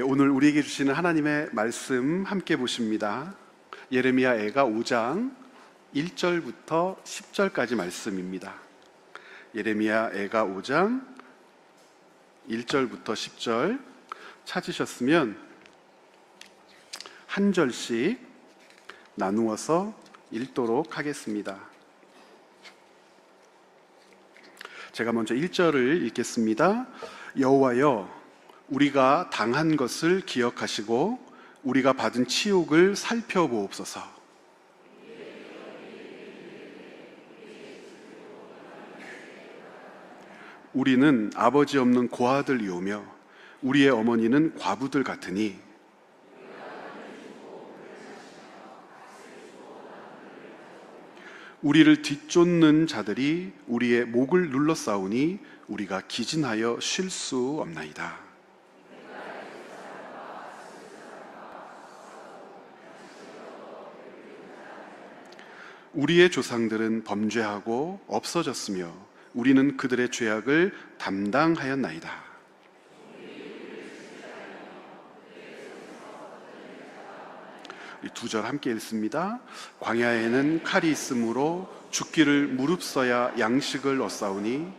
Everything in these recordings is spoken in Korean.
오늘 우리에게 주시는 하나님의 말씀 함께 보십니다. 예레미야 애가 5장 1절부터 10절까지 말씀입니다. 예레미야 애가 5장 1절부터 10절 찾으셨으면 한 절씩 나누어서 읽도록 하겠습니다. 제가 먼저 1절을 읽겠습니다. 여호와여, 우리가 당한 것을 기억하시고 우리가 받은 치욕을 살펴보옵소서. 우리는 아버지 없는 고아들이오며 우리의 어머니는 과부들 같으니 우리를 뒤쫓는 자들이 우리의 목을 눌러싸우니 우리가 기진하여 쉴 수 없나이다. 우리의 조상들은 범죄하고 없어졌으며 우리는 그들의 죄악을 담당하였나이다. 2절 함께 읽습니다. 광야에는 칼이 있으므로 죽기를 무릅써야 양식을 얻사오니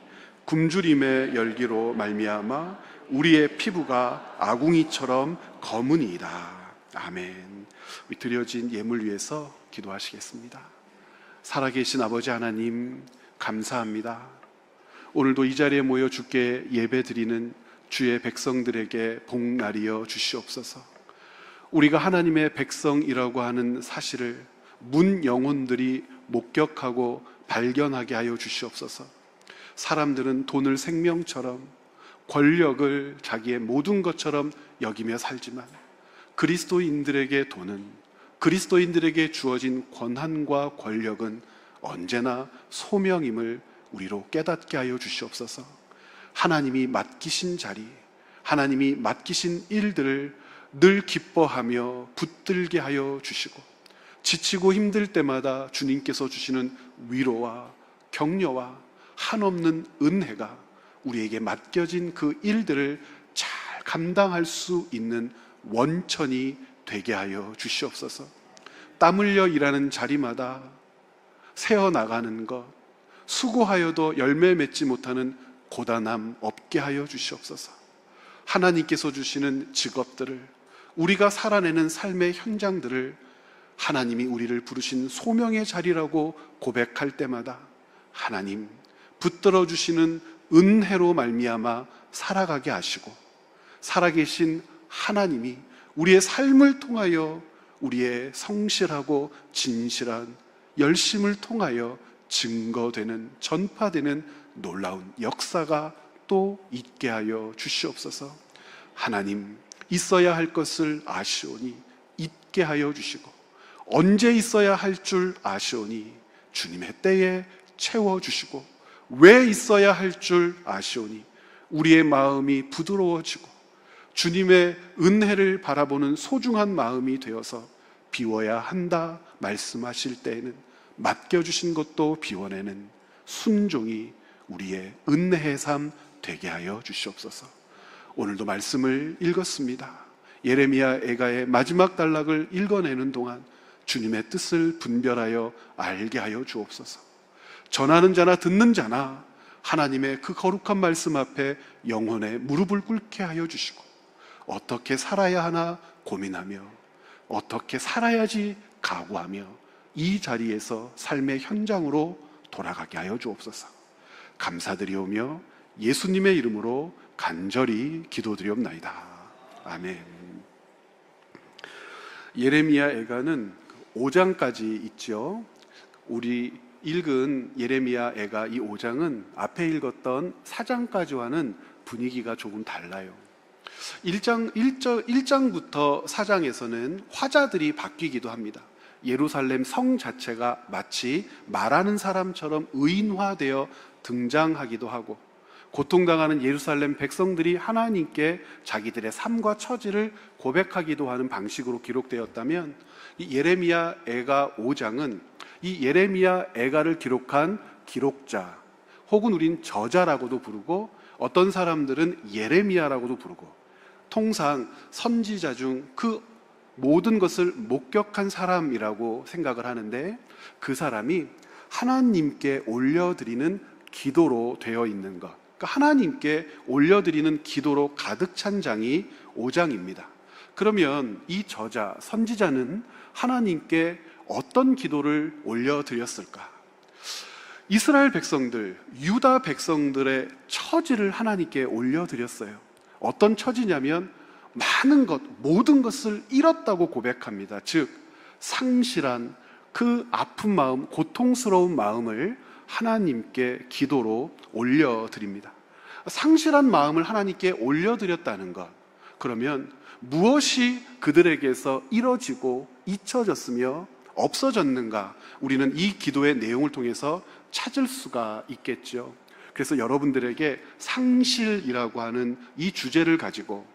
굶주림의 열기로 말미암아 우리의 피부가 아궁이처럼 검으니이다. 아멘. 드려진 예물 위해서 기도하시겠습니다. 살아계신 아버지 하나님, 감사합니다. 오늘도 이 자리에 모여 주께 예배드리는 주의 백성들에게 복날이여 주시옵소서. 우리가 하나님의 백성이라고 하는 사실을 문 영혼들이 목격하고 발견하게 하여 주시옵소서. 사람들은 돈을 생명처럼, 권력을 자기의 모든 것처럼 여기며 살지만 그리스도인들에게 돈은, 그리스도인들에게 주어진 권한과 권력은 언제나 소명임을 우리로 깨닫게 하여 주시옵소서. 하나님이 맡기신 자리, 하나님이 맡기신 일들을 늘 기뻐하며 붙들게 하여 주시고, 지치고 힘들 때마다 주님께서 주시는 위로와 격려와 한없는 은혜가 우리에게 맡겨진 그 일들을 잘 감당할 수 있는 원천이 되게 하여 주시옵소서. 땀 흘려 일하는 자리마다 새어나가는 것, 수고하여도 열매 맺지 못하는 고단함 없게 하여 주시옵소서. 하나님께서 주시는 직업들을, 우리가 살아내는 삶의 현장들을 하나님이 우리를 부르신 소명의 자리라고 고백할 때마다 하나님 붙들어 주시는 은혜로 말미암아 살아가게 하시고, 살아계신 하나님이 우리의 삶을 통하여 우리의 성실하고 진실한 열심을 통하여 증거되는, 전파되는 놀라운 역사가 또 있게 하여 주시옵소서. 하나님, 있어야 할 것을 아시오니 있게 하여 주시고, 언제 있어야 할 줄 아시오니 주님의 때에 채워주시고, 왜 있어야 할 줄 아시오니 우리의 마음이 부드러워지고 주님의 은혜를 바라보는 소중한 마음이 되어서 비워야 한다 말씀하실 때에는 맡겨주신 것도 비워내는 순종이 우리의 은혜의 삶 되게 하여 주시옵소서. 오늘도 말씀을 읽었습니다. 예레미야 애가의 마지막 단락을 읽어내는 동안 주님의 뜻을 분별하여 알게 하여 주옵소서. 전하는 자나 듣는 자나 하나님의 그 거룩한 말씀 앞에 영혼의 무릎을 꿇게 하여 주시고, 어떻게 살아야 하나 고민하며 어떻게 살아야지 각오하며 이 자리에서 삶의 현장으로 돌아가게 하여 주옵소서. 감사드리오며 예수님의 이름으로 간절히 기도드리옵나이다. 아멘. 예레미야 애가는 5장까지 있죠. 우리 읽은 예레미야 애가 이 5장은 앞에 읽었던 4장까지와는 분위기가 조금 달라요. 1장부터 4장에서는 화자들이 바뀌기도 합니다. 예루살렘 성 자체가 마치 말하는 사람처럼 의인화되어 등장하기도 하고, 고통당하는 예루살렘 백성들이 하나님께 자기들의 삶과 처지를 고백하기도 하는 방식으로 기록되었다면, 이 예레미야 애가 5장은 이 예레미야 애가를 기록한 기록자, 혹은 우린 저자라고도 부르고 어떤 사람들은 예레미야라고도 부르고 통상 선지자 중 그 모든 것을 목격한 사람이라고 생각을 하는데, 그 사람이 하나님께 올려드리는 기도로 되어 있는 것, 그러니까 하나님께 올려드리는 기도로 가득 찬 장이 5장입니다. 그러면 이 저자, 선지자는 하나님께 어떤 기도를 올려드렸을까? 이스라엘 백성들, 유다 백성들의 처지를 하나님께 올려드렸어요. 어떤 처지냐면 많은 것, 모든 것을 잃었다고 고백합니다. 즉 상실한 그 아픈 마음, 고통스러운 마음을 하나님께 기도로 올려드립니다. 상실한 마음을 하나님께 올려드렸다는 것, 그러면 무엇이 그들에게서 잃어지고 잊혀졌으며 없어졌는가? 우리는 이 기도의 내용을 통해서 찾을 수가 있겠죠. 그래서 여러분들에게 상실이라고 하는 이 주제를 가지고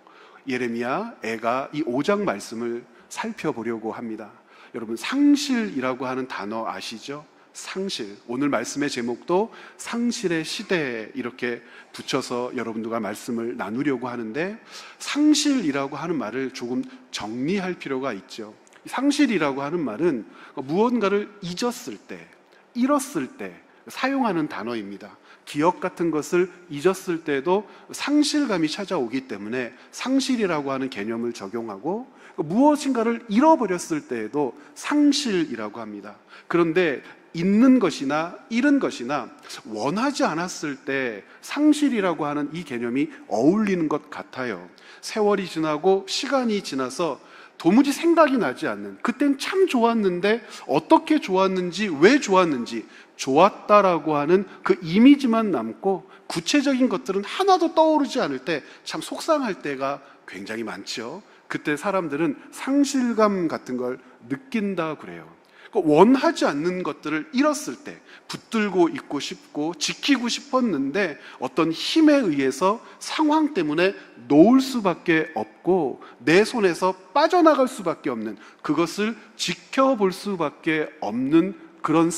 예레미야, 애가 이 5장 말씀을 살펴보려고 합니다. 여러분, 상실이라고 하는 단어 아시죠? 상실. 오늘 말씀의 제목도 상실의 시대 이렇게 붙여서 여러분들과 말씀을 나누려고 하는데, 상실이라고 하는 말을 조금 정리할 필요가 있죠. 상실이라고 하는 말은 무언가를 잊었을 때, 잃었을 때 사용하는 단어입니다. 기억 같은 것을 잊었을 때도 상실감이 찾아오기 때문에 상실이라고 하는 개념을 적용하고, 무엇인가를 잃어버렸을 때에도 상실이라고 합니다. 그런데 잊는 것이나 잃은 것이나 원하지 않았을 때 상실이라고 하는 이 개념이 어울리는 것 같아요. 세월이 지나고 시간이 지나서 도무지 생각이 나지 않는, 그땐 참 좋았는데 어떻게 좋았는지, 왜 좋았는지, 좋았다라고 하는 그 이미지만 남고 구체적인 것들은 하나도 떠오르지 않을 때 참 속상할 때가 굉장히 많죠. 그때 사람들은 상실감 같은 걸 느낀다 그래요. 원하지 않는 것들을 잃었을 때 붙들고 있고 싶고 지키고 싶었는데 어떤 힘에 의해서 상황 때문에 놓을 수밖에 없고 내 손에서 빠져나갈 수밖에 없는, 그것을 지켜볼 수밖에 없는 그런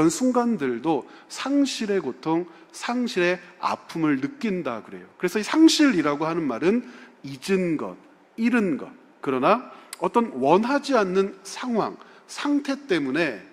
순간들도 상실의 고통, 상실의 아픔을 느낀다 그래요. 그래서 이 상실이라고 하는 말은 잊은 것, 잃은 것, 그러나 어떤 원하지 않는 상황, 상태 때문에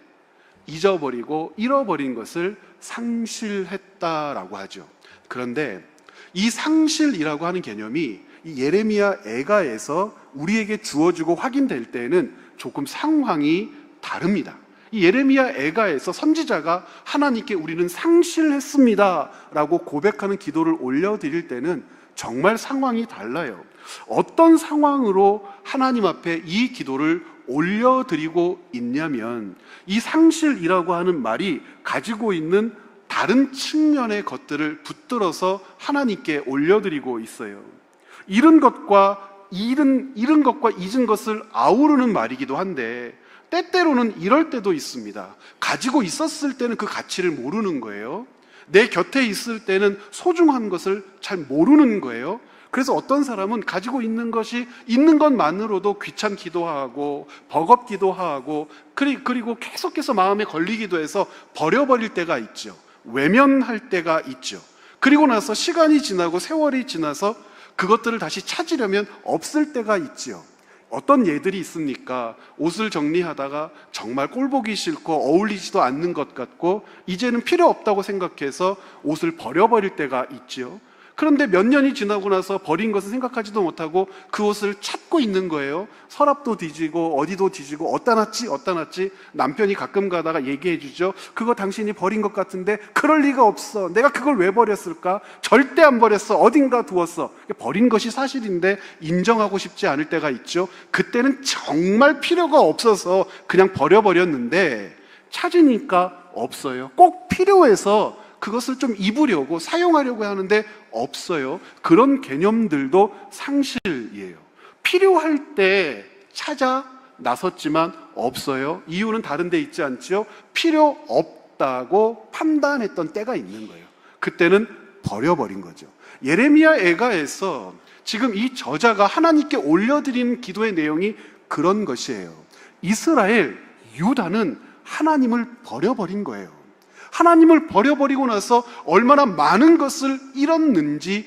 잊어버리고 잃어버린 것을 상실했다라고 하죠. 그런데 이 상실이라고 하는 개념이 이 예레미야 애가에서 우리에게 주어지고 확인될 때에는 조금 상황이 다릅니다. 이 예레미야 애가에서 선지자가 하나님께 우리는 상실했습니다 라고 고백하는 기도를 올려드릴 때는 정말 상황이 달라요. 어떤 상황으로 하나님 앞에 이 기도를 올려드리고 있냐면, 이 상실이라고 하는 말이 가지고 있는 다른 측면의 것들을 붙들어서 하나님께 올려드리고 있어요. 잃은 것과 잊은 것을 아우르는 말이기도 한데, 때때로는 이럴 때도 있습니다. 가지고 있었을 때는 그 가치를 모르는 거예요. 내 곁에 있을 때는 소중한 것을 잘 모르는 거예요. 그래서 어떤 사람은 가지고 있는 것이 있는 것만으로도 귀찮기도 하고 버겁기도 하고 그리고 계속해서 마음에 걸리기도 해서 버려버릴 때가 있죠. 외면할 때가 있죠. 그리고 나서 시간이 지나고 세월이 지나서 그것들을 다시 찾으려면 없을 때가 있지요. 어떤 예들이 있습니까? 옷을 정리하다가 정말 꼴보기 싫고 어울리지도 않는 것 같고 이제는 필요 없다고 생각해서 옷을 버려버릴 때가 있지요. 그런데 몇 년이 지나고 나서 버린 것을 생각하지도 못하고 그 옷을 찾고 있는 거예요. 서랍도 뒤지고 어디도 뒤지고 어디다 놨지? 남편이 가끔 가다가 얘기해 주죠. 그거 당신이 버린 것 같은데 그럴 리가 없어. 내가 그걸 왜 버렸을까? 절대 안 버렸어. 어딘가 두었어. 버린 것이 사실인데 인정하고 싶지 않을 때가 있죠. 그때는 정말 필요가 없어서 그냥 버려버렸는데 찾으니까 없어요. 꼭 필요해서 그것을 좀 입으려고 사용하려고 하는데 없어요. 그런 개념들도 상실이에요. 필요할 때 찾아 나섰지만 없어요. 이유는 다른 데 있지 않지요? 필요 없다고 판단했던 때가 있는 거예요. 그때는 버려버린 거죠. 예레미야 애가에서 지금 이 저자가 하나님께 올려드린 기도의 내용이 그런 것이에요. 이스라엘, 유다는 하나님을 버려버린 거예요. 하나님을 버려버리고 나서 얼마나 많은 것을 잃었는지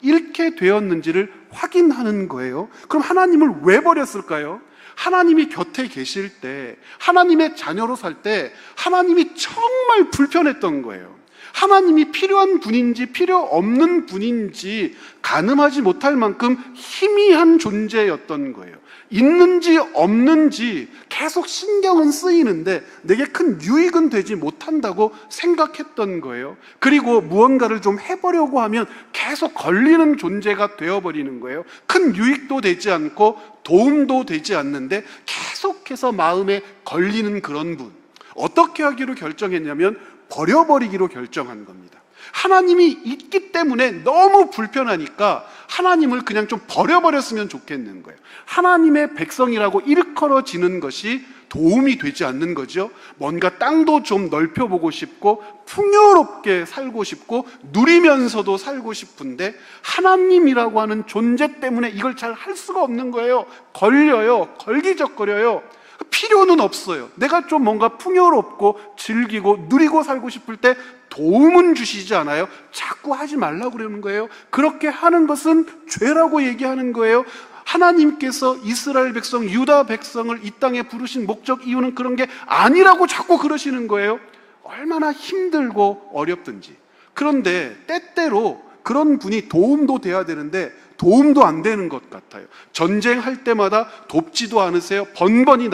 잃게 되었는지를 확인하는 거예요. 그럼 하나님을 왜 버렸을까요? 하나님이 곁에 계실 때, 하나님의 자녀로 살 때 하나님이 정말 불편했던 거예요. 하나님이 필요한 분인지 필요 없는 분인지 가늠하지 못할 만큼 희미한 존재였던 거예요. 있는지 없는지 계속 신경은 쓰이는데 내게 큰 유익은 되지 못한다고 생각했던 거예요. 그리고 무언가를 좀 해보려고 하면 계속 걸리는 존재가 되어버리는 거예요. 큰 유익도 되지 않고 도움도 되지 않는데 계속해서 마음에 걸리는 그런 분. 어떻게 하기로 결정했냐면 버려버리기로 결정한 겁니다. 하나님이 있기 때문에 너무 불편하니까 하나님을 그냥 좀 버려버렸으면 좋겠는 거예요. 하나님의 백성이라고 일컬어지는 것이 도움이 되지 않는 거죠. 뭔가 땅도 좀 넓혀보고 싶고 풍요롭게 살고 싶고 누리면서도 살고 싶은데 하나님이라고 하는 존재 때문에 이걸 잘 할 수가 없는 거예요. 걸려요. 걸기적거려요. 필요는 없어요. 내가 좀 뭔가 풍요롭고 즐기고 누리고 살고 싶을 때 도움은 주시지 않아요. 자꾸 하지 말라고 그러는 거예요. 그렇게 하는 것은 죄라고 얘기하는 거예요. 하나님께서 이스라엘 백성, 유다 백성을 이 땅에 부르신 목적 이유는 그런 게 아니라고 자꾸 그러시는 거예요. 얼마나 힘들고 어렵든지. 그런데 때때로 그런 분이 도움도 돼야 되는데 도움도 안 되는 것 같아요. 전쟁할 때마다 돕지도 않으세요. 번번이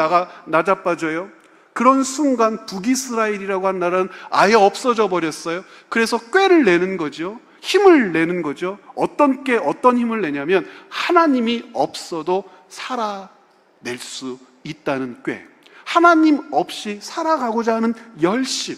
나자빠져요. 그런 순간 북이스라엘이라고 한 나라는 아예 없어져 버렸어요. 그래서 꾀를 내는 거죠. 힘을 내는 거죠. 어떤 힘을 내냐면 하나님이 없어도 살아낼 수 있다는 꾀. 하나님 없이 살아가고자 하는 열심.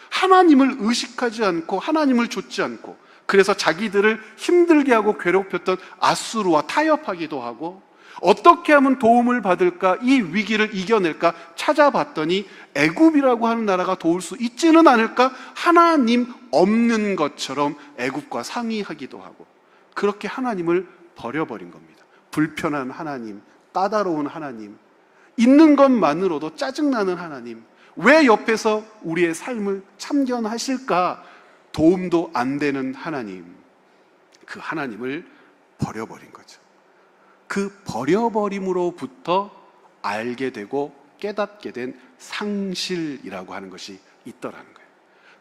하나님을 의식하지 않고 하나님을 좇지 않고 그래서 자기들을 힘들게 하고 괴롭혔던 아수르와 타협하기도 하고 어떻게 하면 도움을 받을까, 이 위기를 이겨낼까 찾아봤더니 애굽이라고 하는 나라가 도울 수 있지는 않을까, 하나님 없는 것처럼 애굽과 상의하기도 하고 그렇게 하나님을 버려버린 겁니다. 불편한 하나님, 까다로운 하나님, 있는 것만으로도 짜증나는 하나님, 왜 옆에서 우리의 삶을 참견하실까? 도움도 안 되는 하나님, 그 하나님을 버려버린 거죠. 그 버려버림으로부터 알게 되고 깨닫게 된 상실이라고 하는 것이 있더라는 거예요.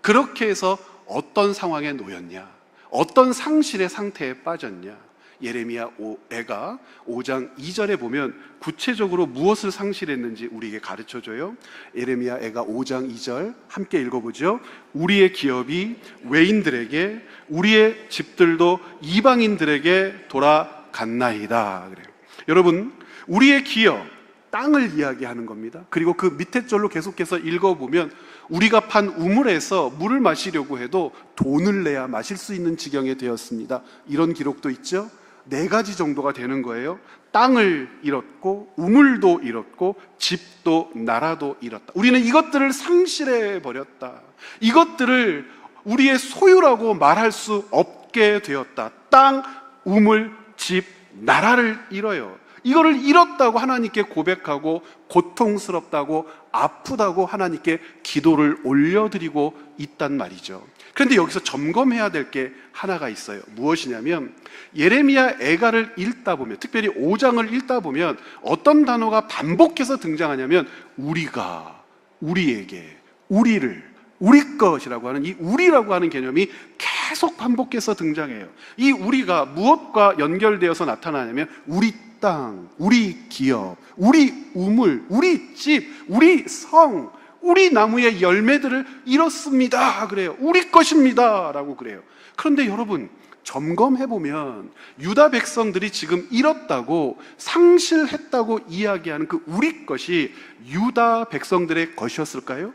그렇게 해서 어떤 상황에 놓였냐, 어떤 상실의 상태에 빠졌냐, 예레미야 애가 5장 2절에 보면 구체적으로 무엇을 상실했는지 우리에게 가르쳐줘요. 예레미야 애가 5장 2절 함께 읽어보죠. 우리의 기업이 외인들에게, 우리의 집들도 이방인들에게 돌아갔나이다. 그래요. 여러분, 우리의 기업, 땅을 이야기하는 겁니다. 그리고 그 밑에 절로 계속해서 읽어보면 우리가 판 우물에서 물을 마시려고 해도 돈을 내야 마실 수 있는 지경에 되었습니다. 이런 기록도 있죠. 4가지 정도가 되는 거예요. 땅을 잃었고 우물도 잃었고 집도 나라도 잃었다. 우리는 이것들을 상실해 버렸다. 이것들을 우리의 소유라고 말할 수 없게 되었다. 땅, 우물, 집, 나라를 잃어요. 이거를 잃었다고 하나님께 고백하고 고통스럽다고 아프다고 하나님께 기도를 올려드리고 있단 말이죠. 그런데 여기서 점검해야 될 게 하나가 있어요. 무엇이냐면 예레미야 애가를 읽다 보면, 특별히 5장을 읽다 보면 어떤 단어가 반복해서 등장하냐면 우리가, 우리에게, 우리를, 우리 것이라고 하는 이 우리라고 하는 개념이 계속 반복해서 등장해요. 이 우리가 무엇과 연결되어서 나타나냐면 우리 땅, 우리 기업, 우리 우물, 우리 집, 우리 성, 우리 나무의 열매들을 잃었습니다. 그래요. 우리 것입니다. 라고 그래요. 그런데 여러분, 점검해보면 유다 백성들이 지금 잃었다고, 상실했다고 이야기하는 그 우리 것이 유다 백성들의 것이었을까요?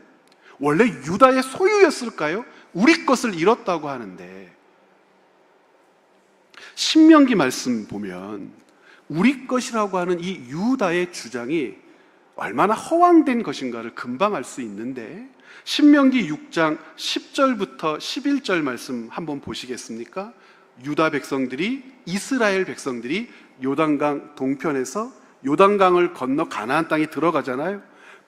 원래 유다의 소유였을까요? 우리 것을 잃었다고 하는데, 신명기 말씀 보면 우리 것이라고 하는 이 유다의 주장이 얼마나 허황된 것인가를 금방 알 수 있는데, 신명기 6장 10절부터 11절 말씀 한번 보시겠습니까? 유다 백성들이, 이스라엘 백성들이 요단강 동편에서 요단강을 건너 가나안 땅에 들어가잖아요.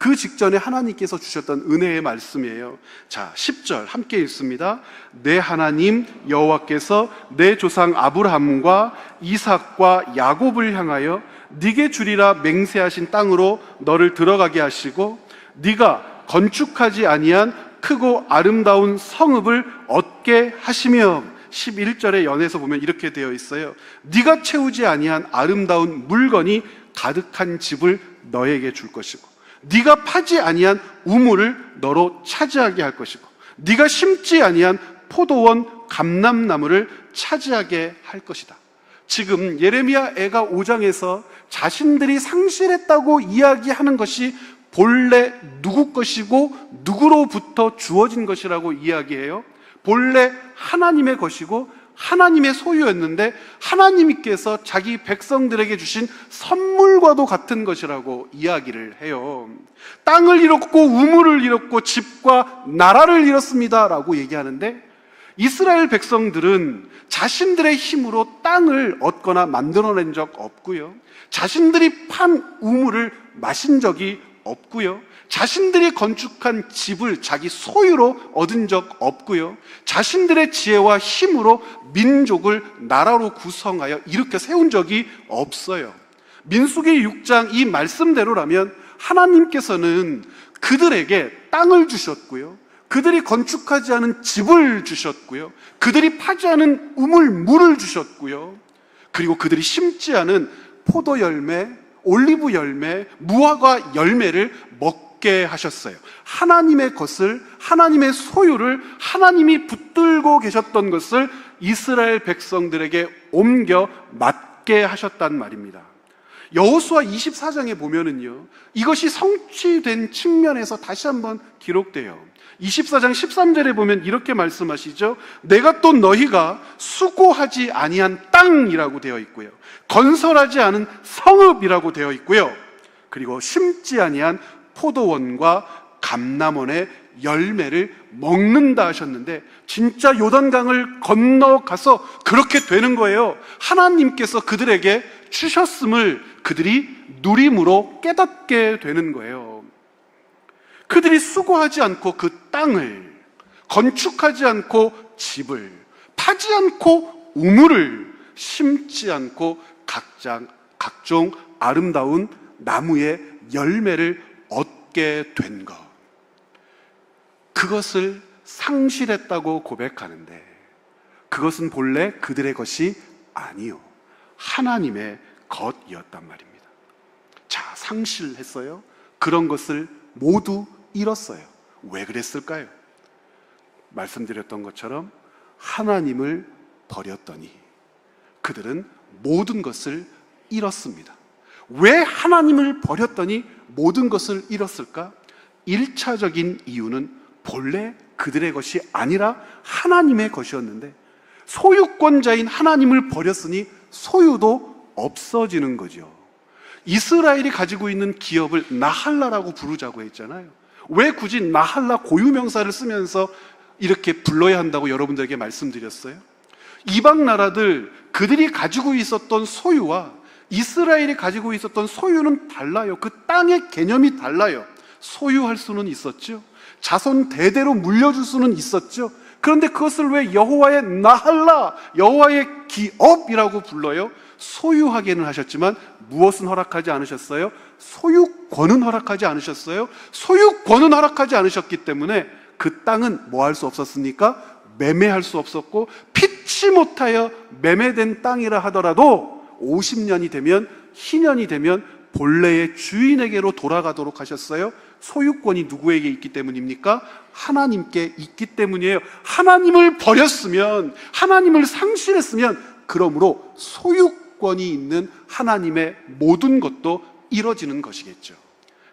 그 직전에 하나님께서 주셨던 은혜의 말씀이에요. 자, 10절 함께 읽습니다. 내 하나님 여호와께서 내 조상 아브라함과 이삭과 야곱을 향하여 네게 주리라 맹세하신 땅으로 너를 들어가게 하시고 네가 건축하지 아니한 크고 아름다운 성읍을 얻게 하시며, 11절의 연에서 보면 이렇게 되어 있어요. 네가 채우지 아니한 아름다운 물건이 가득한 집을 너에게 줄 것이고 네가 파지 아니한 우물을 너로 차지하게 할 것이고 네가 심지 아니한 포도원 감람나무를 차지하게 할 것이다. 지금 예레미야 애가 5장에서 자신들이 상실했다고 이야기하는 것이 본래 누구 것이고 누구로부터 주어진 것이라고 이야기해요. 본래 하나님의 것이고 하나님의 소유였는데 하나님께서 자기 백성들에게 주신 선물과도 같은 것이라고 이야기를 해요. 땅을 잃었고 우물을 잃었고 집과 나라를 잃었습니다 라고 얘기하는데, 이스라엘 백성들은 자신들의 힘으로 땅을 얻거나 만들어낸 적 없고요, 자신들이 판 우물을 마신 적이 없고요, 자신들이 건축한 집을 자기 소유로 얻은 적 없고요, 자신들의 지혜와 힘으로 민족을 나라로 구성하여 일으켜 세운 적이 없어요. 민수기 6장 이 말씀대로라면 하나님께서는 그들에게 땅을 주셨고요, 그들이 건축하지 않은 집을 주셨고요, 그들이 파지 않은 우물 물을 주셨고요, 그리고 그들이 심지 않은 포도 열매, 올리브 열매, 무화과 열매를 먹게 하셨어요. 하나님의 것을, 하나님의 소유를 하나님이 붙들고 계셨던 것을 이스라엘 백성들에게 옮겨 맡게 하셨단 말입니다. 여호수아 24장에 보면은요, 이것이 성취된 측면에서 다시 한번 기록돼요. 24장 13절에 보면 이렇게 말씀하시죠. 내가 또 너희가 수고하지 아니한 땅이라고 되어 있고요, 건설하지 않은 성읍이라고 되어 있고요, 그리고 심지 아니한 포도원과 감람원의 열매를 먹는다 하셨는데, 진짜 요단강을 건너가서 그렇게 되는 거예요. 하나님께서 그들에게 주셨음을 그들이 누림으로 깨닫게 되는 거예요. 그들이 수고하지 않고 그 땅을, 건축하지 않고 집을, 파지 않고 우물을, 심지 않고 각종 아름다운 나무의 열매를 얻게 된 것, 그것을 상실했다고 고백하는데, 그것은 본래 그들의 것이 아니요, 하나님의 것이었단 말입니다. 자, 상실했어요. 그런 것을 모두 잃었어요. 왜 그랬을까요? 말씀드렸던 것처럼 하나님을 버렸더니 그들은 모든 것을 잃었습니다. 왜 하나님을 버렸더니 모든 것을 잃었을까? 1차적인 이유는 본래 그들의 것이 아니라 하나님의 것이었는데, 소유권자인 하나님을 버렸으니 소유도 없어지는 거죠. 이스라엘이 가지고 있는 기업을 나할라라고 부르자고 했잖아요. 왜 굳이 나할라 고유명사를 쓰면서 이렇게 불러야 한다고 여러분들에게 말씀드렸어요? 이방 나라들, 그들이 가지고 있었던 소유와 이스라엘이 가지고 있었던 소유는 달라요. 그 땅의 개념이 달라요. 소유할 수는 있었죠. 자손 대대로 물려줄 수는 있었죠. 그런데 그것을 왜 여호와의 나할라, 여호와의 기업이라고 불러요? 소유하게는 하셨지만 무엇은 허락하지 않으셨어요? 소유권은 허락하지 않으셨어요. 소유권은 허락하지 않으셨기 때문에 그 땅은 뭐 할 수 없었습니까? 매매할 수 없었고, 피치 못하여 매매된 땅이라 하더라도 50년이 되면, 희년이 되면 본래의 주인에게로 돌아가도록 하셨어요. 소유권이 누구에게 있기 때문입니까? 하나님께 있기 때문이에요. 하나님을 버렸으면, 하나님을 상실했으면, 그러므로 소유권이 있는 하나님의 모든 것도 이뤄지는 것이겠죠.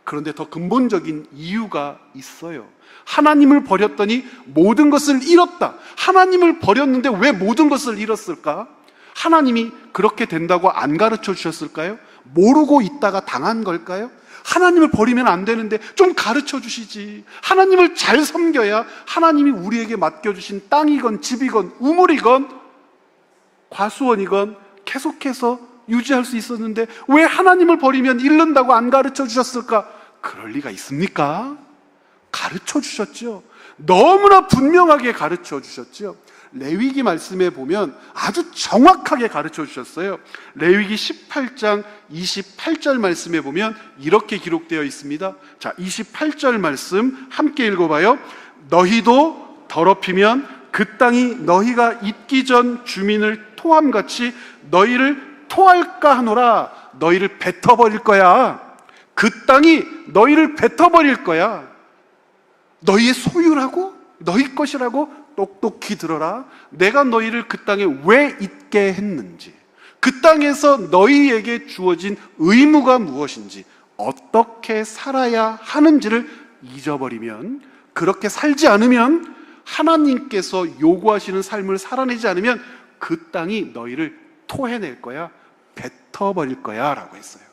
그런데 더 근본적인 이유가 있어요. 하나님을 버렸더니 모든 것을 잃었다. 하나님을 버렸는데 왜 모든 것을 잃었을까? 하나님이 그렇게 된다고 안 가르쳐 주셨을까요? 모르고 있다가 당한 걸까요? 하나님을 버리면 안 되는데 좀 가르쳐 주시지. 하나님을 잘 섬겨야 하나님이 우리에게 맡겨주신 땅이건 집이건 우물이건 과수원이건 계속해서 유지할 수 있었는데 왜 하나님을 버리면 잃는다고 안 가르쳐 주셨을까? 그럴 리가 있습니까? 가르쳐 주셨죠. 너무나 분명하게 가르쳐 주셨죠. 레위기 말씀에 보면 아주 정확하게 가르쳐 주셨어요. 레위기 18장 28절 말씀에 보면 이렇게 기록되어 있습니다. 자, 28절 말씀 함께 읽어봐요. 너희도 더럽히면 그 땅이 너희가 있기 전 주민을 토함같이 너희를 토할까 하노라. 너희를 뱉어버릴 거야. 그 땅이 너희를 뱉어버릴 거야. 너희의 소유라고? 너희 것이라고? 똑똑히 들어라. 내가 너희를 그 땅에 왜 있게 했는지, 그 땅에서 너희에게 주어진 의무가 무엇인지, 어떻게 살아야 하는지를 잊어버리면, 그렇게 살지 않으면, 하나님께서 요구하시는 삶을 살아내지 않으면 그 땅이 너희를 토해낼 거야, 뱉어버릴 거야 라고 했어요.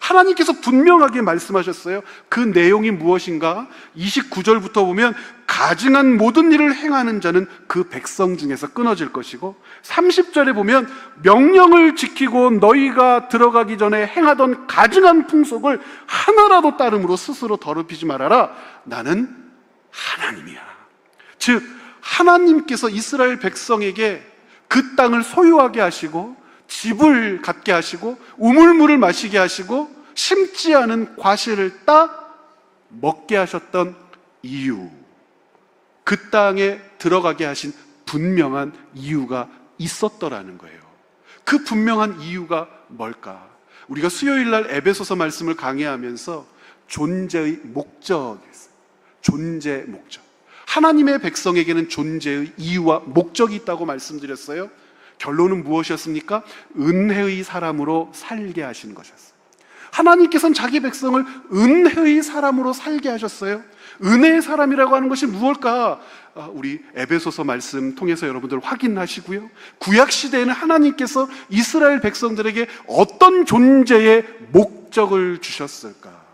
하나님께서 분명하게 말씀하셨어요. 그 내용이 무엇인가? 29절부터 보면 가증한 모든 일을 행하는 자는 그 백성 중에서 끊어질 것이고, 30절에 보면 명령을 지키고 너희가 들어가기 전에 행하던 가증한 풍속을 하나라도 따름으로 스스로 더럽히지 말아라. 나는 하나님이야. 즉 하나님께서 이스라엘 백성에게 그 땅을 소유하게 하시고 집을 갖게 하시고 우물물을 마시게 하시고 심지 않은 과실을 따 먹게 하셨던 이유, 그 땅에 들어가게 하신 분명한 이유가 있었더라는 거예요. 그 분명한 이유가 뭘까? 우리가 수요일 날 에베소서 말씀을 강의하면서 존재의 목적이었어요. 존재 목적. 하나님의 백성에게는 존재의 이유와 목적이 있다고 말씀드렸어요. 결론은 무엇이었습니까? 은혜의 사람으로 살게 하신 것이었어요. 하나님께서는 자기 백성을 은혜의 사람으로 살게 하셨어요. 은혜의 사람이라고 하는 것이 무엇일까? 우리 에베소서 말씀 통해서 여러분들 확인하시고요. 구약 시대에는 하나님께서 이스라엘 백성들에게 어떤 존재의 목적을 주셨을까?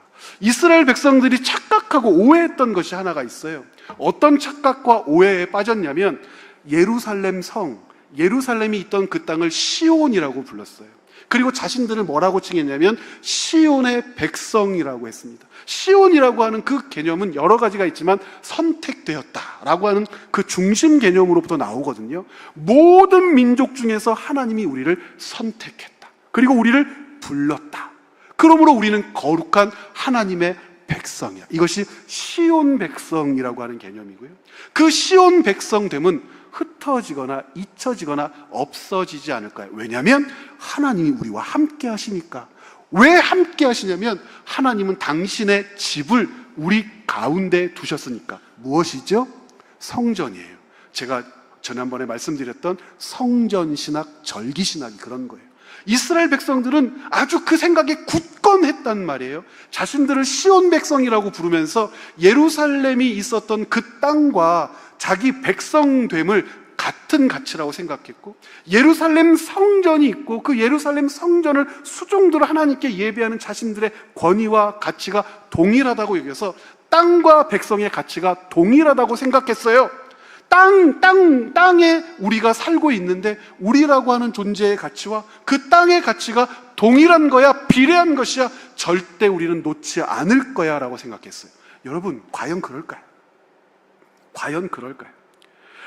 이스라엘 백성들이 착각하고 오해했던 것이 하나가 있어요. 어떤 착각과 오해에 빠졌냐면 예루살렘 성, 예루살렘이 있던 그 땅을 시온이라고 불렀어요. 그리고 자신들을 뭐라고 칭했냐면 시온의 백성이라고 했습니다. 시온이라고 하는 그 개념은 여러 가지가 있지만 선택되었다라고 하는 그 중심 개념으로부터 나오거든요. 모든 민족 중에서 하나님이 우리를 선택했다. 그리고 우리를 불렀다. 그러므로 우리는 거룩한 하나님의 백성이야. 이것이 시온 백성이라고 하는 개념이고요. 그 시온 백성됨은 흩어지거나 잊혀지거나 없어지지 않을까요? 왜냐하면 하나님이 우리와 함께 하시니까. 왜 함께 하시냐면 하나님은 당신의 집을 우리 가운데 두셨으니까. 무엇이죠? 성전이에요. 제가 지난번에 말씀드렸던 성전신학, 절기신학이 그런 거예요. 이스라엘 백성들은 아주 그 생각에 굳건했단 말이에요. 자신들을 시온 백성이라고 부르면서 예루살렘이 있었던 그 땅과 자기 백성됨을 같은 가치라고 생각했고, 예루살렘 성전이 있고 그 예루살렘 성전을 수종들어 하나님께 예배하는 자신들의 권위와 가치가 동일하다고 여겨서 땅과 백성의 가치가 동일하다고 생각했어요. 땅에 우리가 살고 있는데 우리라고 하는 존재의 가치와 그 땅의 가치가 동일한 거야, 비례한 것이야, 절대 우리는 놓지 않을 거야 라고 생각했어요. 여러분, 과연 그럴까요? 과연 그럴까요?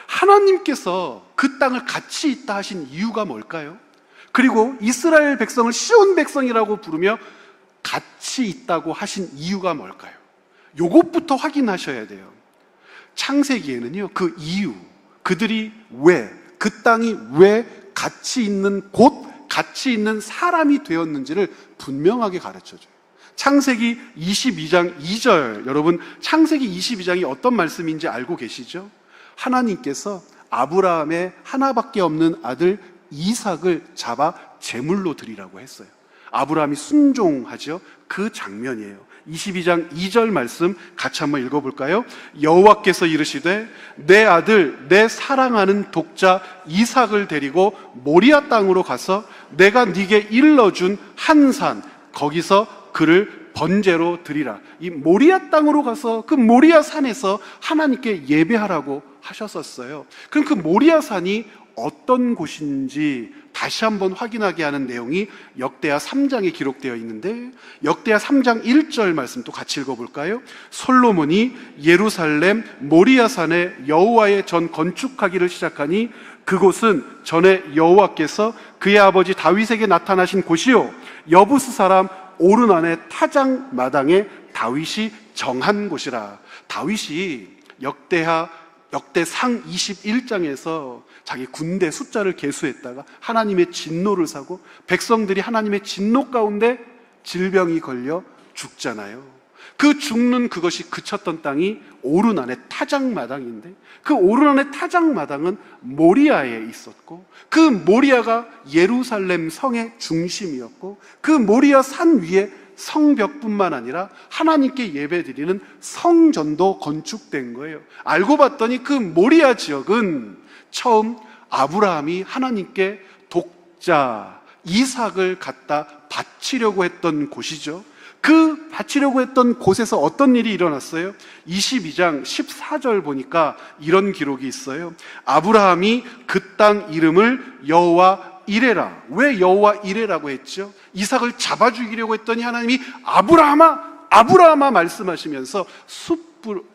하나님께서 그 땅을 가치 있다 하신 이유가 뭘까요? 그리고 이스라엘 백성을 시온 백성이라고 부르며 가치 있다고 하신 이유가 뭘까요? 요것부터 확인하셔야 돼요. 창세기에는요, 그 이유, 그들이 왜, 그 땅이 왜 가치 있는 곳, 가치 있는 사람이 되었는지를 분명하게 가르쳐줘요. 창세기 22장 2절, 여러분 창세기 22장이 어떤 말씀인지 알고 계시죠? 하나님께서 아브라함의 하나밖에 없는 아들 이삭을 잡아 제물로 드리라고 했어요. 아브라함이 순종하죠. 그 장면이에요. 22장 2절 말씀 같이 한번 읽어볼까요? 여호와께서 이르시되 내 아들 내 사랑하는 독자 이삭을 데리고 모리아 땅으로 가서 내가 네게 일러준 한 산 거기서 그를 번제로 드리라. 이 모리아 땅으로 가서 그 모리아 산에서 하나님께 예배하라고 하셨었어요. 그럼 그 모리아 산이 어떤 곳인지 다시 한번 확인하게 하는 내용이 역대하 3장에 기록되어 있는데, 역대하 3장 1절 말씀 또 같이 읽어볼까요? 솔로몬이 예루살렘 모리아산에 여호와의 전 건축하기를 시작하니 그곳은 전에 여호와께서 그의 아버지 다윗에게 나타나신 곳이요 여부스 사람 오르난의 타작 마당에 다윗이 정한 곳이라. 다윗이 역대상 21장에서 자기 군대 숫자를 계수했다가 하나님의 진노를 사고 백성들이 하나님의 진노 가운데 질병이 걸려 죽잖아요. 그 죽는 그것이 그쳤던 땅이 오르난의 타작마당인데, 그 오르난의 타작마당은 모리아에 있었고, 그 모리아가 예루살렘 성의 중심이었고, 그 모리아 산 위에 성벽뿐만 아니라 하나님께 예배드리는 성전도 건축된 거예요. 알고 봤더니 그 모리아 지역은 처음 아브라함이 하나님께 독자 이삭을 갖다 바치려고 했던 곳이죠. 그 바치려고 했던 곳에서 어떤 일이 일어났어요? 22장 14절 보니까 이런 기록이 있어요. 아브라함이 그 땅 이름을 여호와 이레라. 왜 여호와 이레라고 했죠? 이삭을 잡아 죽이려고 했더니 하나님이 아브라함아, 아브라함아 말씀하시면서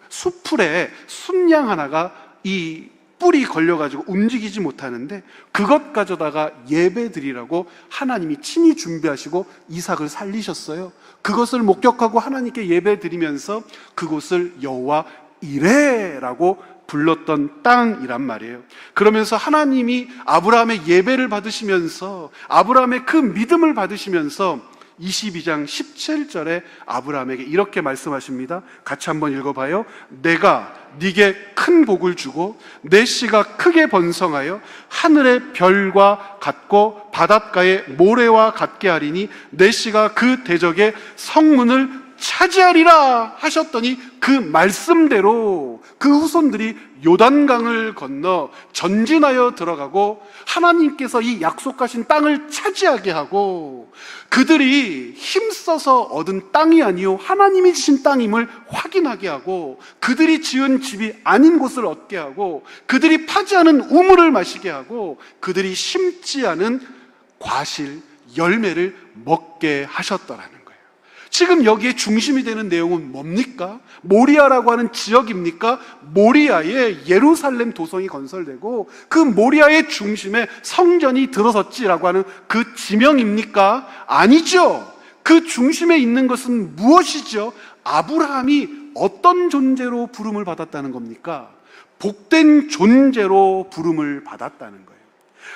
수풀에 순양 하나가 이 뿔이 걸려가지고 움직이지 못하는데 그것 가져다가 예배 드리라고 하나님이 친히 준비하시고 이삭을 살리셨어요. 그것을 목격하고 하나님께 예배 드리면서 그곳을 여호와 이레라고 불렀던 땅이란 말이에요. 그러면서 하나님이 아브라함의 예배를 받으시면서, 아브라함의 그 믿음을 받으시면서 22장 17절에 아브라함에게 이렇게 말씀하십니다. 같이 한번 읽어봐요. 내가 네게 큰 복을 주고 내 씨가 크게 번성하여 하늘의 별과 같고 바닷가의 모래와 같게 하리니 내 씨가 그 대적의 성문을 차지하리라 하셨더니 그 말씀대로 그 후손들이 요단강을 건너 전진하여 들어가고 하나님께서 이 약속하신 땅을 차지하게 하고, 그들이 힘써서 얻은 땅이 아니요 하나님이 주신 땅임을 확인하게 하고, 그들이 지은 집이 아닌 곳을 얻게 하고, 그들이 파지 않은 우물을 마시게 하고, 그들이 심지 않은 과실 열매를 먹게 하셨더라는 거예요. 지금 여기에 중심이 되는 내용은 뭡니까? 모리아라고 하는 지역입니까? 모리아에 예루살렘 도성이 건설되고 그 모리아의 중심에 성전이 들어섰지라고 하는 그 지명입니까? 아니죠. 그 중심에 있는 것은 무엇이죠? 아브라함이 어떤 존재로 부름을 받았다는 겁니까? 복된 존재로 부름을 받았다는 거예요.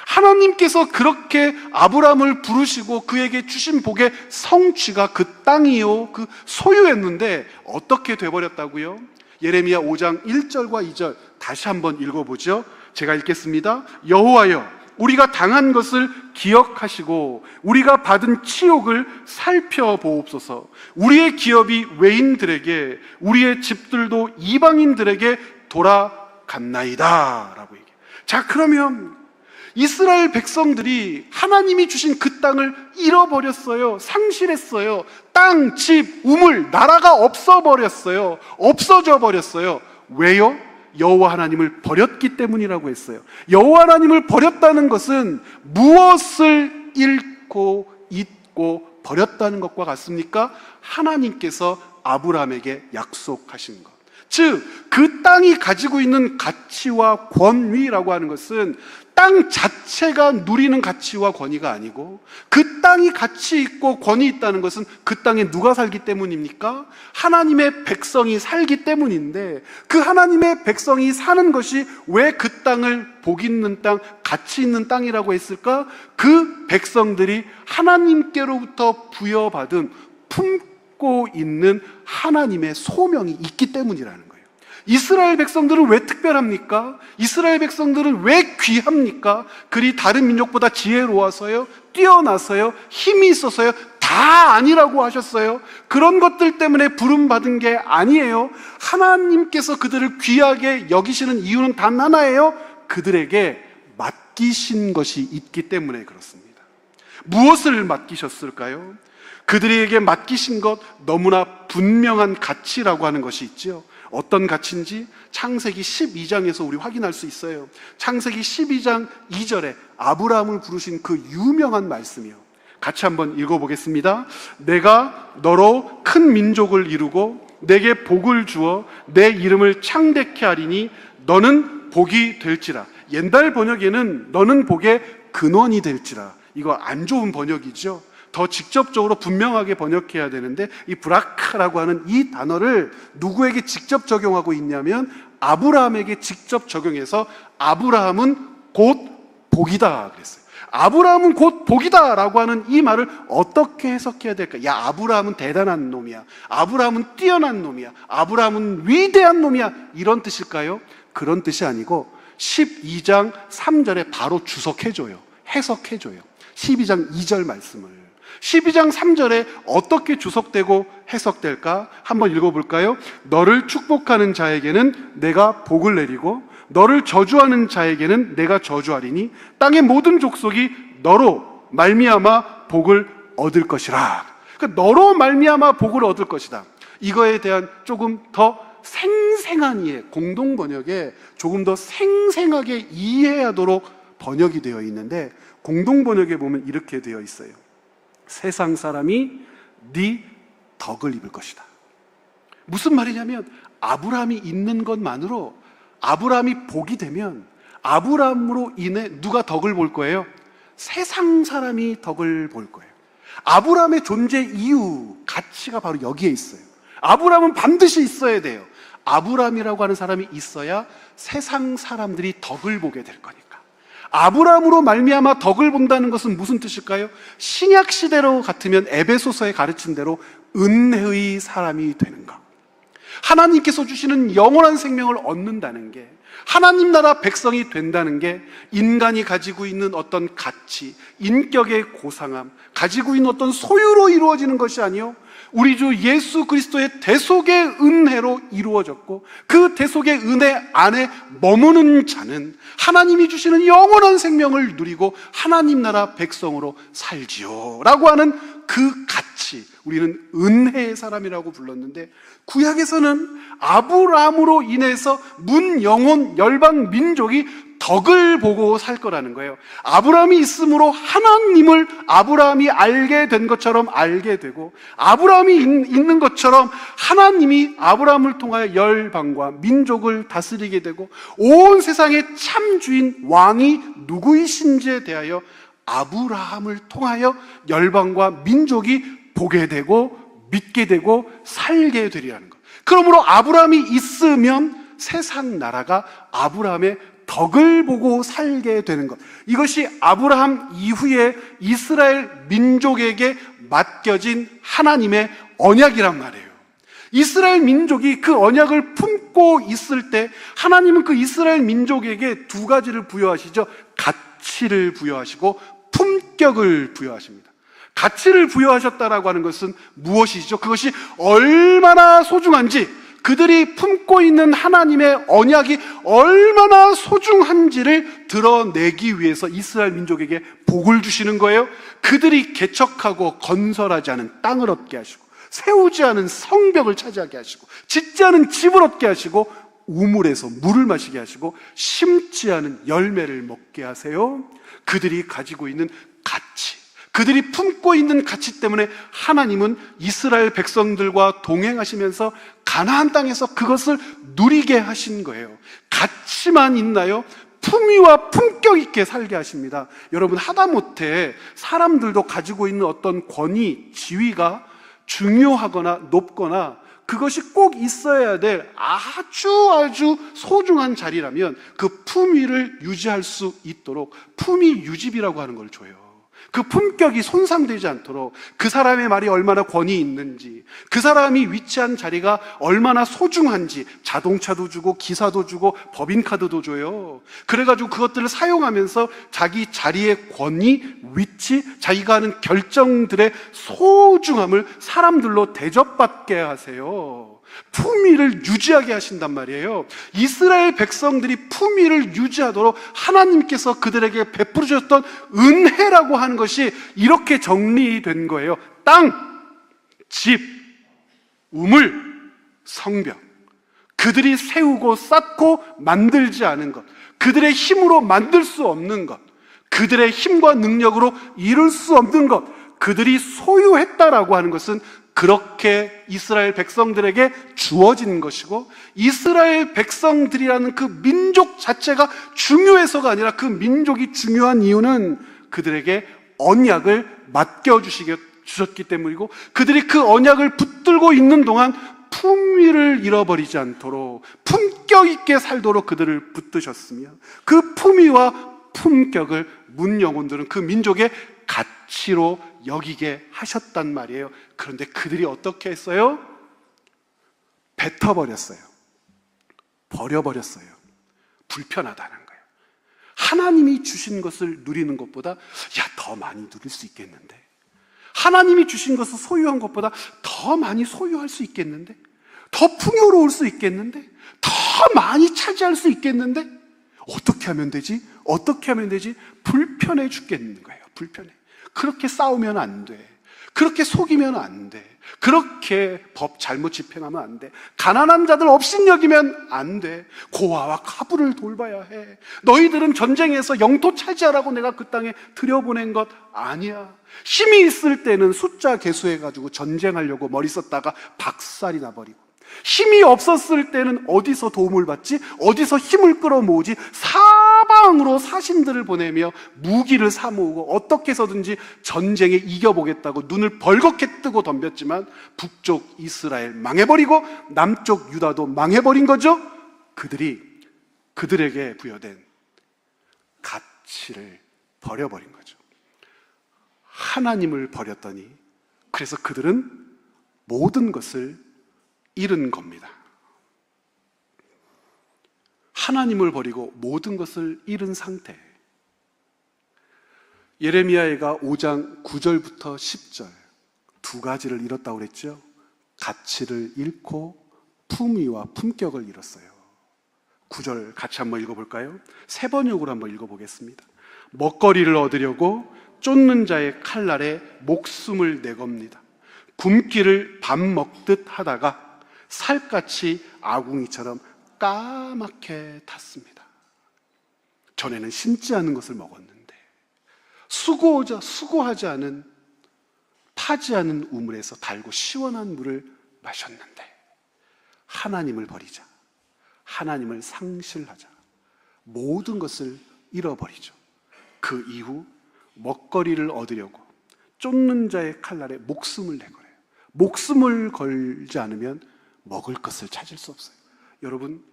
하나님께서 그렇게 아브라함을 부르시고 그에게 주신 복의 성취가 그 땅이요, 그 소유였는데 어떻게 돼버렸다고요? 예레미야 5장 1절과 2절 다시 한번 읽어보죠. 제가 읽겠습니다. 여호와여, 우리가 당한 것을 기억하시고 우리가 받은 치욕을 살펴보옵소서. 우리의 기업이 외인들에게, 우리의 집들도 이방인들에게 돌아갔나이다 라고 얘기해요. 자, 그러면 이스라엘 백성들이 하나님이 주신 그 땅을 잃어버렸어요. 상실했어요. 땅, 집, 우물, 나라가 없어버렸어요. 없어져 버렸어요. 왜요? 여호와 하나님을 버렸기 때문이라고 했어요. 여호와 하나님을 버렸다는 것은 무엇을 잃고 잊고 버렸다는 것과 같습니까? 하나님께서 아브라함에게 약속하신 것. 즉, 그 땅이 가지고 있는 가치와 권위라고 하는 것은 땅 자체가 누리는 가치와 권위가 아니고, 그 땅이 가치 있고 권위 있다는 것은 그 땅에 누가 살기 때문입니까? 하나님의 백성이 살기 때문인데, 그 하나님의 백성이 사는 것이 왜 그 땅을 복 있는 땅, 가치 있는 땅이라고 했을까? 그 백성들이 하나님께로부터 부여받은 품고 있는 하나님의 소명이 있기 때문이라는 거예요. 이스라엘 백성들은 왜 특별합니까? 이스라엘 백성들은 왜 귀합니까? 그리 다른 민족보다 지혜로워서요? 뛰어나서요? 힘이 있어서요? 다 아니라고 하셨어요. 그런 것들 때문에 부름받은 게 아니에요. 하나님께서 그들을 귀하게 여기시는 이유는 단 하나예요. 그들에게 맡기신 것이 있기 때문에 그렇습니다. 무엇을 맡기셨을까요? 그들에게 맡기신 것, 너무나 분명한 가치라고 하는 것이 있죠. 어떤 가치인지 창세기 12장에서 우리 확인할 수 있어요. 창세기 12장 2절에 아브라함을 부르신 그 유명한 말씀이요. 같이 한번 읽어보겠습니다. 내가 너로 큰 민족을 이루고 내게 복을 주어 내 이름을 창대케 하리니 너는 복이 될지라. 옛날 번역에는 너는 복의 근원이 될지라. 이거 안 좋은 번역이죠. 더 직접적으로 분명하게 번역해야 되는데 이 브라카라고 하는 이 단어를 누구에게 직접 적용하고 있냐면 아브라함에게 직접 적용해서 아브라함은 곧 복이다 그랬어요. 아브라함은 곧 복이다 라고 하는 이 말을 어떻게 해석해야 될까? 야, 아브라함은 대단한 놈이야. 아브라함은 뛰어난 놈이야. 아브라함은 위대한 놈이야. 이런 뜻일까요? 그런 뜻이 아니고 12장 3절에 바로 주석해줘요. 해석해줘요. 12장 2절 말씀을 12장 3절에 어떻게 주석되고 해석될까? 한번 읽어볼까요? 너를 축복하는 자에게는 내가 복을 내리고 너를 저주하는 자에게는 내가 저주하리니 땅의 모든 족속이 너로 말미암아 복을 얻을 것이라. 그러니까 너로 말미암아 복을 얻을 것이다. 이거에 대한 조금 더 생생한 이해, 공동 번역에 조금 더 생생하게 이해하도록 번역이 되어 있는데 공동 번역에 보면 이렇게 되어 있어요. 세상 사람이 네 덕을 입을 것이다. 무슨 말이냐면 아브라함이 있는 것만으로 아브라함이 복이 되면 아브라함으로 인해 누가 덕을 볼 거예요? 세상 사람이 덕을 볼 거예요. 아브라함의 존재 이유, 가치가 바로 여기에 있어요. 아브라함은 반드시 있어야 돼요. 아브라함이라고 하는 사람이 있어야 세상 사람들이 덕을 보게 될 거니까. 아브라함으로 말미암아 덕을 본다는 것은 무슨 뜻일까요? 신약 시대로 같으면 에베소서에 가르친 대로 은혜의 사람이 되는 것. 하나님께서 주시는 영원한 생명을 얻는다는 게, 하나님 나라 백성이 된다는 게 인간이 가지고 있는 어떤 가치, 인격의 고상함, 가지고 있는 어떤 소유로 이루어지는 것이 아니요, 우리 주 예수 그리스도의 대속의 은혜로 이루어졌고 그 대속의 은혜 안에 머무는 자는 하나님이 주시는 영원한 생명을 누리고 하나님 나라 백성으로 살지요 라고 하는 그 가치, 우리는 은혜의 사람이라고 불렀는데 구약에서는 아브라함으로 인해서 문 영혼 열방 민족이 덕을 보고 살 거라는 거예요. 아브라함이 있으므로 하나님을 아브라함이 알게 된 것처럼 알게 되고, 아브라함이 있는 것처럼 하나님이 아브라함을 통하여 열방과 민족을 다스리게 되고, 온 세상의 참 주인 왕이 누구이신지에 대하여 아브라함을 통하여 열방과 민족이 보게 되고 믿게 되고 살게 되리라는 것. 그러므로 아브라함이 있으면 세상 나라가 아브라함의 덕을 보고 살게 되는 것. 이것이 아브라함 이후에 이스라엘 민족에게 맡겨진 하나님의 언약이란 말이에요. 이스라엘 민족이 그 언약을 품고 있을 때 하나님은 그 이스라엘 민족에게 두 가지를 부여하시죠. 가치를 부여하시고 품격을 부여하십니다. 가치를 부여하셨다라고 하는 것은 무엇이죠? 그것이 얼마나 소중한지, 그들이 품고 있는 하나님의 언약이 얼마나 소중한지를 드러내기 위해서 이스라엘 민족에게 복을 주시는 거예요. 그들이 개척하고 건설하지 않은 땅을 얻게 하시고, 세우지 않은 성벽을 차지하게 하시고, 짓지 않은 집을 얻게 하시고, 우물에서 물을 마시게 하시고, 심지 않은 열매를 먹게 하세요. 그들이 가지고 있는 가치, 그들이 품고 있는 가치 때문에 하나님은 이스라엘 백성들과 동행하시면서 가나안 땅에서 그것을 누리게 하신 거예요. 가치만 있나요? 품위와 품격 있게 살게 하십니다. 여러분, 하다못해 사람들도 가지고 있는 어떤 권위, 지위가 중요하거나 높거나 그것이 꼭 있어야 될 아주 소중한 자리라면 그 품위를 유지할 수 있도록 품위 유지비라고 하는 걸 줘요. 그 품격이 손상되지 않도록, 그 사람의 말이 얼마나 권위 있는지, 그 사람이 위치한 자리가 얼마나 소중한지 자동차도 주고 기사도 주고 법인카드도 줘요. 그래가지고 그것들을 사용하면서 자기 자리의 권위, 위치, 자기가 하는 결정들의 소중함을 사람들로 대접받게 하세요. 품위를 유지하게 하신단 말이에요. 이스라엘 백성들이 품위를 유지하도록 하나님께서 그들에게 베풀어 주셨던 은혜라고 하는 것이 이렇게 정리된 거예요. 땅, 집, 우물, 성벽. 그들이 세우고 쌓고 만들지 않은 것, 그들의 힘으로 만들 수 없는 것, 그들의 힘과 능력으로 이룰 수 없는 것, 그들이 소유했다라고 하는 것은 그렇게 이스라엘 백성들에게 주어진 것이고, 이스라엘 백성들이라는 그 민족 자체가 중요해서가 아니라 그 민족이 중요한 이유는 그들에게 언약을 맡겨주셨기 때문이고, 그들이 그 언약을 붙들고 있는 동안 품위를 잃어버리지 않도록 품격 있게 살도록 그들을 붙드셨으며, 그 품위와 품격을 문 영혼들은 그 민족의 가치로 여기게 하셨단 말이에요. 그런데 그들이 어떻게 했어요? 뱉어버렸어요. 버려버렸어요. 불편하다는 거예요. 하나님이 주신 것을 누리는 것보다 더 많이 누릴 수 있겠는데, 하나님이 주신 것을 소유한 것보다 더 많이 소유할 수 있겠는데, 더 풍요로울 수 있겠는데, 더 많이 차지할 수 있겠는데, 어떻게 하면 되지? 어떻게 하면 되지? 불편해 죽겠는 거예요. 불편해. 그렇게 싸우면 안 돼. 그렇게 속이면 안 돼. 그렇게 법 잘못 집행하면 안 돼. 가난한 자들 업신여기면 안 돼. 고아와 가부를 돌봐야 해. 너희들은 전쟁에서 영토 차지하라고 내가 그 땅에 들여보낸 것 아니야. 힘이 있을 때는 숫자 계수해가지고 전쟁하려고 머리 썼다가 박살이 나버리고, 힘이 없었을 때는 어디서 도움을 받지? 어디서 힘을 끌어모으지? 사방으로 사신들을 보내며 무기를 사모으고 어떻게 해서든지 전쟁에 이겨보겠다고 눈을 벌겋게 뜨고 덤볐지만 북쪽 이스라엘 망해버리고 남쪽 유다도 망해버린 거죠. 그들에게 부여된 가치를 버려버린 거죠. 하나님을 버렸더니, 그래서 그들은 모든 것을 잃은 겁니다. 하나님을 버리고 모든 것을 잃은 상태. 예레미야가 5장 9절부터 10절 두 가지를 잃었다고 그랬죠. 가치를 잃고 품위와 품격을 잃었어요. 9절 같이 한번 읽어볼까요? 세 번역으로 한번 읽어보겠습니다. 먹거리를 얻으려고 쫓는 자의 칼날에 목숨을 내겁니다. 굶기를 밥 먹듯 하다가 살갗이 아궁이처럼 까맣게 탔습니다. 전에는 심지 않은 것을 먹었는데, 수고하지 않은, 타지 않은 우물에서 달고 시원한 물을 마셨는데, 하나님을 버리자, 하나님을 상실하자, 모든 것을 잃어버리죠. 그 이후 먹거리를 얻으려고 쫓는 자의 칼날에 목숨을 내거래요. 목숨을 걸지 않으면 먹을 것을 찾을 수 없어요. 여러분,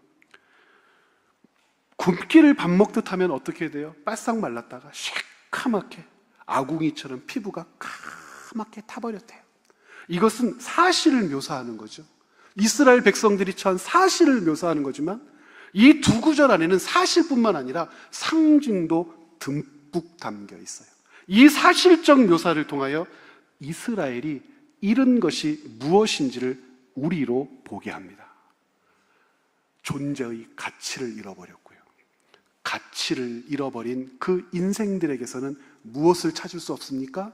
굶기를 밥 먹듯 하면 어떻게 돼요? 바싹 말랐다가 시커멓게 아궁이처럼 피부가 까맣게 타버렸대요. 이것은 사실을 묘사하는 거죠. 이스라엘 백성들이 처한 사실을 묘사하는 거지만, 이 두 구절 안에는 사실뿐만 아니라 상징도 듬뿍 담겨 있어요. 이 사실적 묘사를 통하여 이스라엘이 잃은 것이 무엇인지를 우리로 보게 합니다. 존재의 가치를 잃어버렸고요. 가치를 잃어버린 그 인생들에게서는 무엇을 찾을 수 없습니까?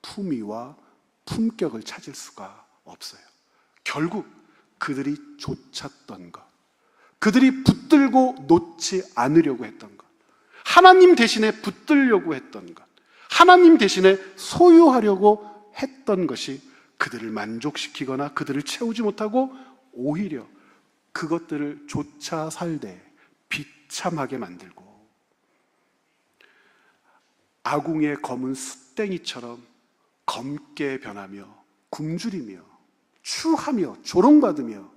품위와 품격을 찾을 수가 없어요. 결국 그들이 쫓았던 것, 그들이 붙들고 놓지 않으려고 했던 것, 하나님 대신에 붙들려고 했던 것, 하나님 대신에 소유하려고 했던 것이 그들을 만족시키거나 그들을 채우지 못하고 오히려 그것들을 쫓아 살되 비참하게 만들고, 아궁이의 검은 숯땡이처럼 검게 변하며 굶주리며 추하며 조롱받으며,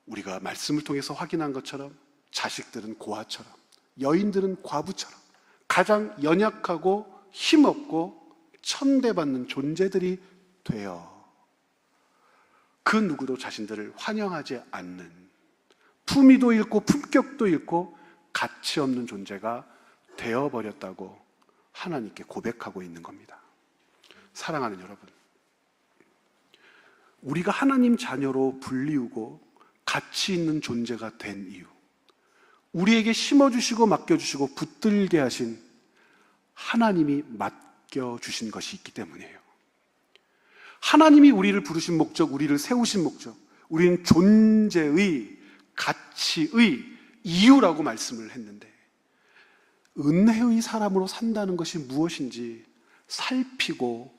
우리가 말씀을 통해서 확인한 것처럼 자식들은 고아처럼, 여인들은 과부처럼 가장 연약하고 힘없고 천대받는 존재들이 되어 그 누구도 자신들을 환영하지 않는, 품위도 잃고 품격도 잃고 가치 없는 존재가 되어버렸다고 하나님께 고백하고 있는 겁니다. 사랑하는 여러분, 우리가 하나님 자녀로 불리우고 가치 있는 존재가 된 이유, 우리에게 심어주시고 맡겨주시고 붙들게 하신 하나님이 맡겨주신 것이 있기 때문이에요. 하나님이 우리를 부르신 목적, 우리를 세우신 목적, 우리는 존재의 가치의 이유라고 말씀을 했는데, 은혜의 사람으로 산다는 것이 무엇인지 살피고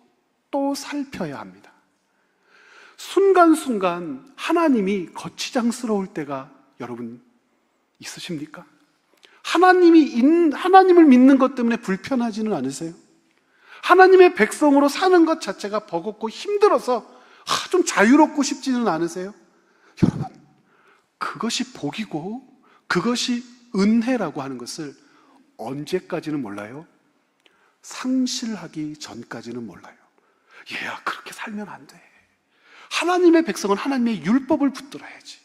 또 살펴야 합니다. 순간순간 하나님이 거치장스러울 때가 여러분 있으십니까? 하나님을 믿는 것 때문에 불편하지는 않으세요? 하나님의 백성으로 사는 것 자체가 버겁고 힘들어서 좀 자유롭고 싶지는 않으세요? 여러분, 그것이 복이고 그것이 은혜라고 하는 것을 언제까지는 몰라요? 상실하기 전까지는 몰라요. 얘야, 그렇게 살면 안 돼. 하나님의 백성은 하나님의 율법을 붙들어야지.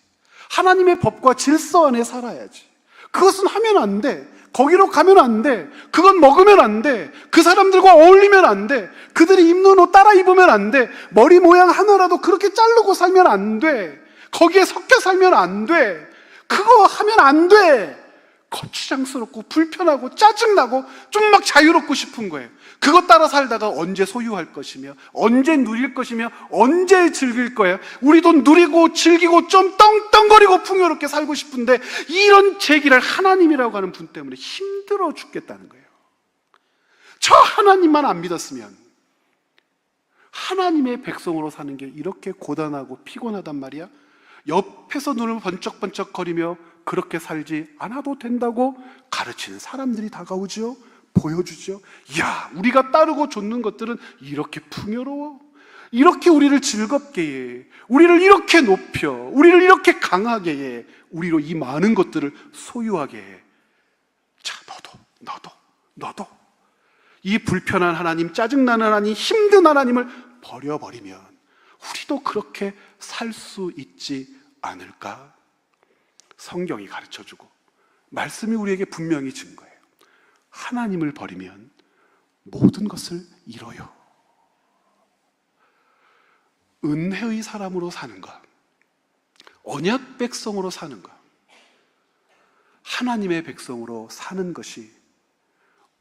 하나님의 법과 질서 안에 살아야지. 그것은 하면 안 돼. 거기로 가면 안 돼. 그건 먹으면 안 돼. 그 사람들과 어울리면 안 돼. 그들이 입는 옷 따라 입으면 안 돼. 머리 모양 하나라도 그렇게 자르고 살면 안 돼. 거기에 섞여 살면 안 돼. 그거 하면 안 돼. 거추장스럽고 불편하고 짜증나고 좀 막 자유롭고 싶은 거예요. 그것 따라 살다가 언제 소유할 것이며 언제 누릴 것이며 언제 즐길 거예요. 우리도 누리고 즐기고 좀 떵떵거리고 풍요롭게 살고 싶은데 이런 제기를 하나님이라고 하는 분 때문에 힘들어 죽겠다는 거예요. 저 하나님만 안 믿었으면 하나님의 백성으로 사는 게 이렇게 고단하고 피곤하단 말이야. 옆에서 눈을 번쩍번쩍 거리며 그렇게 살지 않아도 된다고 가르치는 사람들이 다가오죠. 보여주죠. 야, 우리가 따르고 좇는 것들은 이렇게 풍요로워. 이렇게 우리를 즐겁게 해. 우리를 이렇게 높여. 우리를 이렇게 강하게 해. 우리로 이 많은 것들을 소유하게 해. 자, 너도 이 불편한 하나님, 짜증나는 하나님, 힘든 하나님을 버려버리면 우리도 그렇게 살 수 있지 않을까? 성경이 가르쳐주고 말씀이 우리에게 분명히 증거해요. 하나님을 버리면 모든 것을 잃어요. 은혜의 사람으로 사는 것, 언약 백성으로 사는 것, 하나님의 백성으로 사는 것이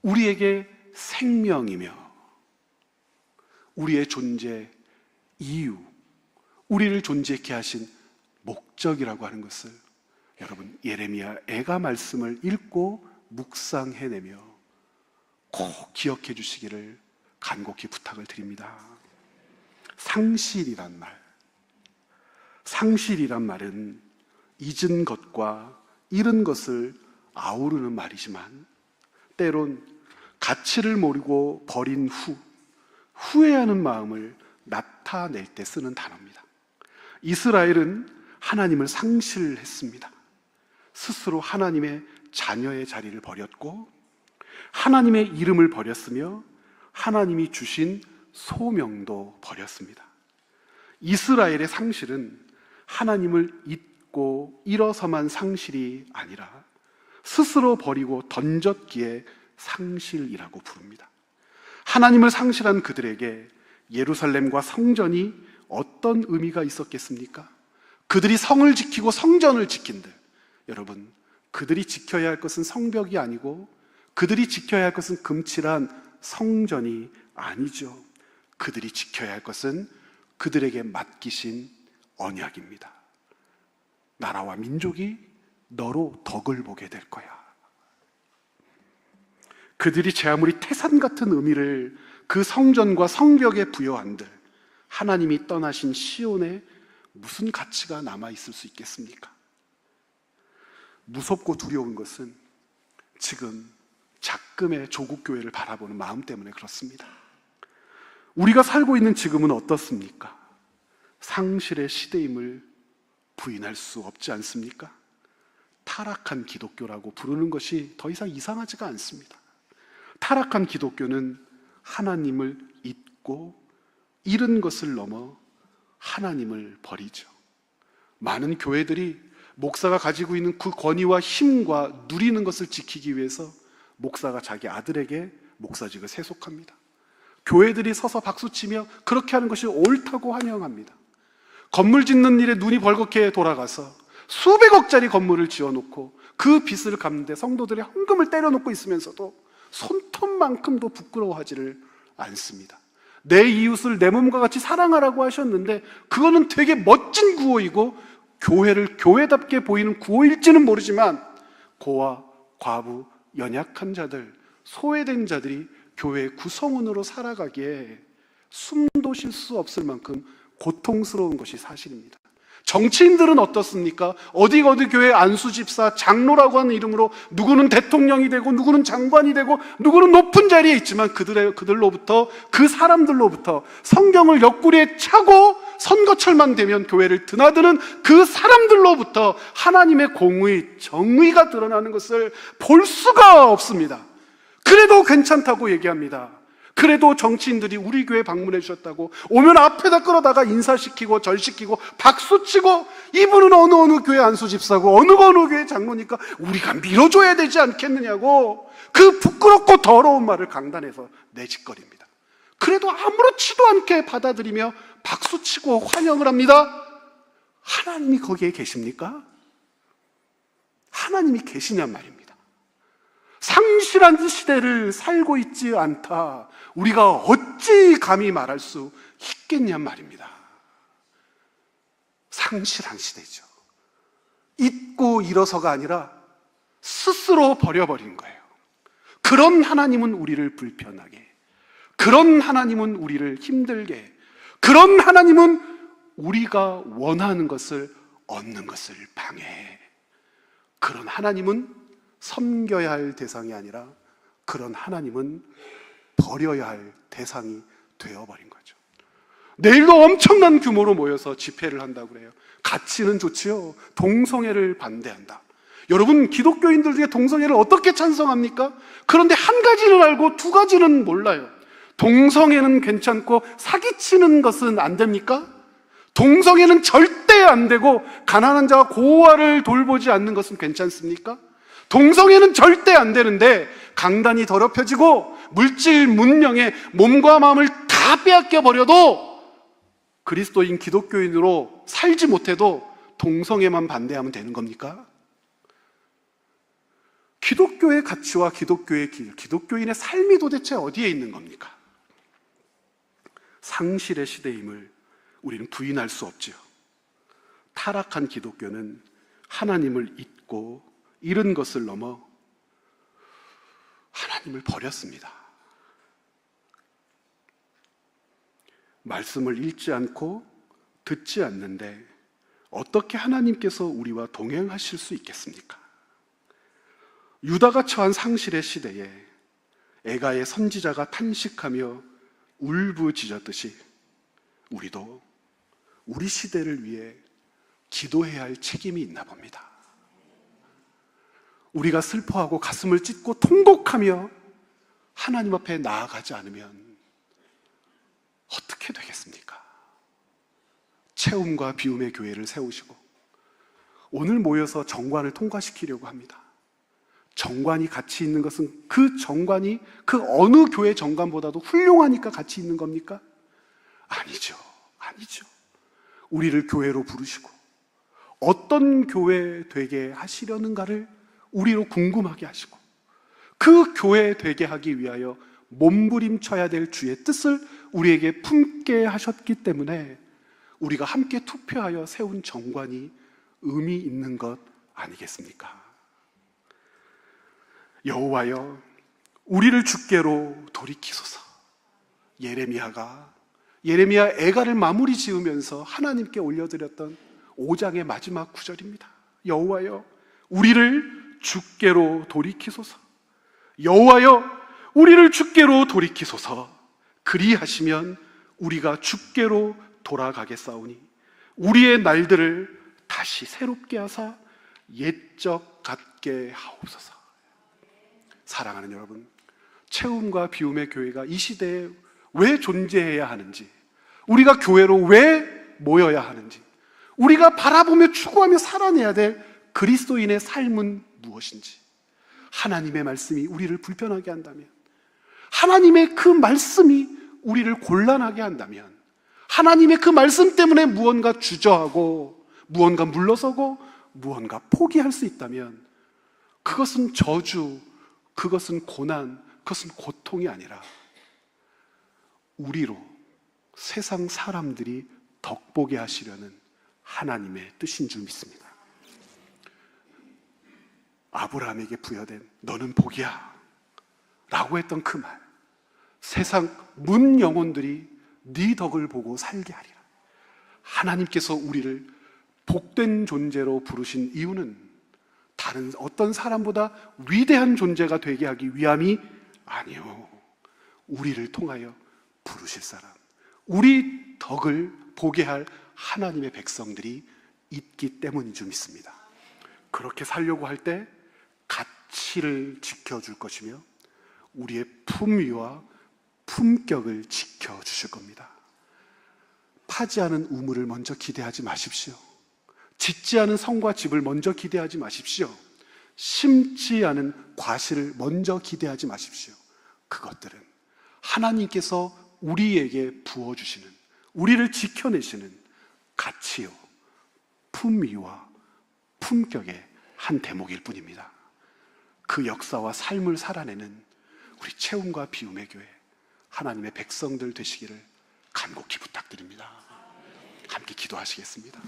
우리에게 생명이며 우리의 존재 이유, 우리를 존재케 하신 목적이라고 하는 것을 여러분, 예레미야 애가 말씀을 읽고 묵상해내며 꼭 기억해 주시기를 간곡히 부탁을 드립니다. 상실이란 말은 잊은 것과 잃은 것을 아우르는 말이지만 때론 가치를 모르고 버린 후회하는 마음을 나타낼 때 쓰는 단어입니다. 이스라엘은 하나님을 상실했습니다. 스스로 하나님의 자녀의 자리를 버렸고 하나님의 이름을 버렸으며 하나님이 주신 소명도 버렸습니다. 이스라엘의 상실은 하나님을 잊고 일어서만 상실이 아니라 스스로 버리고 던졌기에 상실이라고 부릅니다. 하나님을 상실한 그들에게 예루살렘과 성전이 어떤 의미가 있었겠습니까? 그들이 성을 지키고 성전을 지킨들, 여러분, 그들이 지켜야 할 것은 성벽이 아니고 그들이 지켜야 할 것은 금칠한 성전이 아니죠. 그들이 지켜야 할 것은 그들에게 맡기신 언약입니다. 나라와 민족이 너로 덕을 보게 될 거야. 그들이 제 아무리 태산 같은 의미를 그 성전과 성벽에 부여한들 하나님이 떠나신 시온에 무슨 가치가 남아있을 수 있겠습니까? 무섭고 두려운 것은 지금 작금의 조국 교회를 바라보는 마음 때문에 그렇습니다. 우리가 살고 있는 지금은 어떻습니까? 상실의 시대임을 부인할 수 없지 않습니까? 타락한 기독교라고 부르는 것이 더 이상 이상하지가 않습니다. 타락한 기독교는 하나님을 잊고 잃은 것을 넘어 하나님을 버리죠. 많은 교회들이 목사가 가지고 있는 그 권위와 힘과 누리는 것을 지키기 위해서 목사가 자기 아들에게 목사직을 세속합니다. 교회들이 서서 박수치며 그렇게 하는 것이 옳다고 환영합니다. 건물 짓는 일에 눈이 벌겋게 돌아가서 수백억짜리 건물을 지어놓고 그 빚을 갚는데 성도들이 헌금을 때려놓고 있으면서도 손톱만큼도 부끄러워하지를 않습니다. 내 이웃을 내 몸과 같이 사랑하라고 하셨는데 그거는 되게 멋진 구호이고 교회를 교회답게 보이는 구호일지는 모르지만 고아, 과부, 연약한 자들, 소외된 자들이 교회 구성원으로 살아가기에 숨도 쉴 수 없을 만큼 고통스러운 것이 사실입니다. 정치인들은 어떻습니까? 어디 교회 안수집사, 장로라고 하는 이름으로 누구는 대통령이 되고 누구는 장관이 되고 누구는 높은 자리에 있지만 그들로부터, 그 사람들로부터 성경을 옆구리에 차고 선거철만 되면 교회를 드나드는 그 사람들로부터 하나님의 공의, 정의가 드러나는 것을 볼 수가 없습니다. 그래도 괜찮다고 얘기합니다. 그래도 정치인들이 우리 교회 방문해 주셨다고 오면 앞에다 끌어다가 인사시키고 절시키고 박수치고, 이분은 어느 교회 안수집사고 어느 교회 장로니까 우리가 밀어줘야 되지 않겠느냐고 그 부끄럽고 더러운 말을 강단에서 내짓거립니다. 그래도 아무렇지도 않게 받아들이며 박수치고 환영을 합니다. 하나님이 거기에 계십니까? 하나님이 계시냔 말입니다. 상실한 시대를 살고 있지 않다, 우리가 어찌 감히 말할 수 있겠냔 말입니다. 상실한 시대죠. 잊고 일어서가 아니라 스스로 버려버린 거예요. 그런 하나님은 우리를 불편하게, 그런 하나님은 우리를 힘들게, 그런 하나님은 우리가 원하는 것을 얻는 것을 방해해. 그런 하나님은 섬겨야 할 대상이 아니라 그런 하나님은 버려야 할 대상이 되어버린 거죠. 내일도 엄청난 규모로 모여서 집회를 한다고 그래요. 가치는 좋지요. 동성애를 반대한다. 여러분, 기독교인들 중에 동성애를 어떻게 찬성합니까? 그런데 한 가지는 알고 두 가지는 몰라요. 동성애는 괜찮고 사기치는 것은 안 됩니까? 동성애는 절대 안 되고 가난한 자와 고아를 돌보지 않는 것은 괜찮습니까? 동성애는 절대 안 되는데 강단이 더럽혀지고 물질 문명에 몸과 마음을 다 빼앗겨 버려도 그리스도인 기독교인으로 살지 못해도 동성애만 반대하면 되는 겁니까? 기독교의 가치와 기독교의 길, 기독교인의 삶이 도대체 어디에 있는 겁니까? 상실의 시대임을 우리는 부인할 수 없지요. 타락한 기독교는 하나님을 잊고 잃은 것을 넘어 하나님을 버렸습니다. 말씀을 읽지 않고 듣지 않는데 어떻게 하나님께서 우리와 동행하실 수 있겠습니까? 유다가 처한 상실의 시대에 애가의 선지자가 탄식하며 울부짖었듯이 우리도 우리 시대를 위해 기도해야 할 책임이 있나 봅니다. 우리가 슬퍼하고 가슴을 찢고 통곡하며 하나님 앞에 나아가지 않으면 어떻게 되겠습니까? 채움과 비움의 교회를 세우시고 오늘 모여서 정관을 통과시키려고 합니다. 정관이 가치 있는 것은 그 정관이 그 어느 교회 정관보다도 훌륭하니까 가치 있는 겁니까? 아니죠. 우리를 교회로 부르시고 어떤 교회 되게 하시려는가를 우리로 궁금하게 하시고 그 교회 되게 하기 위하여 몸부림쳐야 될 주의 뜻을 우리에게 품게 하셨기 때문에 우리가 함께 투표하여 세운 정관이 의미 있는 것 아니겠습니까? 여호와여, 우리를 주께로 돌이키소서. 예레미야 애가를 마무리 지으면서 하나님께 올려드렸던 5장의 마지막 구절입니다. 여호와여, 우리를 주께로 돌이키소서. 여호와여, 우리를 주께로 돌이키소서. 그리하시면 우리가 주께로 돌아가겠사오니 우리의 날들을 다시 새롭게 하사 옛적 같게 하옵소서. 사랑하는 여러분, 채움과 비움의 교회가 이 시대에 왜 존재해야 하는지, 우리가 교회로 왜 모여야 하는지, 우리가 바라보며 추구하며 살아내야 될 그리스도인의 삶은 무엇인지, 하나님의 말씀이 우리를 불편하게 한다면, 하나님의 그 말씀이 우리를 곤란하게 한다면, 하나님의 그 말씀 때문에 무언가 주저하고 무언가 물러서고 무언가 포기할 수 있다면 그것은 저주, 그것은 고난, 그것은 고통이 아니라 우리로 세상 사람들이 덕보게 하시려는 하나님의 뜻인 줄 믿습니다. 아브라함에게 부여된 너는 복이야 라고 했던 그 말, 세상 문 영혼들이 네 덕을 보고 살게 하리라. 하나님께서 우리를 복된 존재로 부르신 이유는 다른 어떤 사람보다 위대한 존재가 되게 하기 위함이 아니요, 우리를 통하여 부르실 사람, 우리 덕을 보게 할 하나님의 백성들이 있기 때문인 줄 믿습니다. 그렇게 살려고 할 때 가치를 지켜줄 것이며 우리의 품위와 품격을 지켜주실 겁니다. 파지 않은 우물을 먼저 기대하지 마십시오. 짓지 않은 성과 집을 먼저 기대하지 마십시오. 심지 않은 과실을 먼저 기대하지 마십시오. 그것들은 하나님께서 우리에게 부어주시는, 우리를 지켜내시는 가치요, 품위와 품격의 한 대목일 뿐입니다. 그 역사와 삶을 살아내는 우리 채움과 비움의 교회, 하나님의 백성들 되시기를 간곡히 부탁드립니다. 함께 기도하시겠습니다.